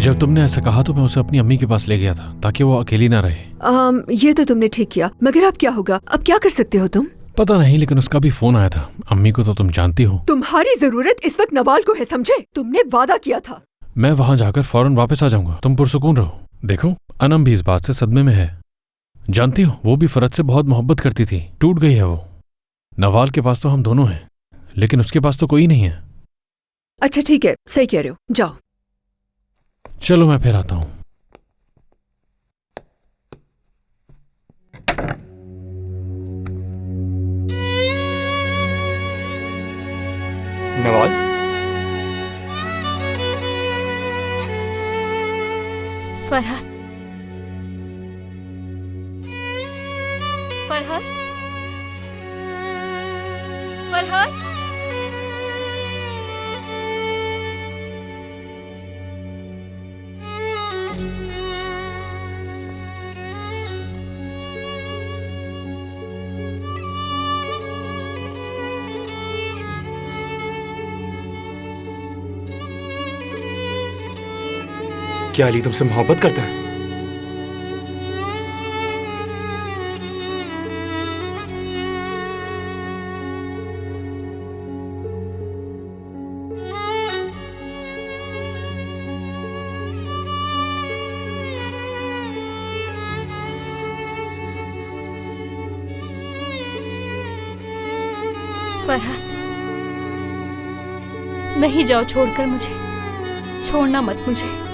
जब तुमने ऐसा कहा तो मैं उसे अपनी अम्मी के पास ले गया था ताकि वो अकेली ना रहे। ये तो तुमने ठीक किया, मगर अब क्या होगा? अब क्या कर सकते हो तुम? पता नहीं, लेकिन उसका भी फोन आया था। अम्मी को तो तुम जानती हो। तुम्हारी जरूरत इस वक्त नवाल को है, समझे? तुमने वादा किया था। मैं वहां जाकर फौरन वापस आ जाऊंगा, तुम पुरसुकून रहो। देखो, अनम भी इस बात से सदमे में है। जानती हो, वो भी फरज से बहुत मोहब्बत करती थी, टूट गई है वो। नवाल के पास तो हम दोनों हैं, लेकिन उसके पास तो कोई नहीं है। अच्छा ठीक है, सही कह रहे हो, जाओ। चलो मैं फिर आता हूँ। नवाल, फरहाद, फरहाद, फरहाद, क्या अली तुमसे मोहब्बत करता है? फरहाद, नहीं जाओ छोड़कर मुझे, छोड़ना मत मुझे।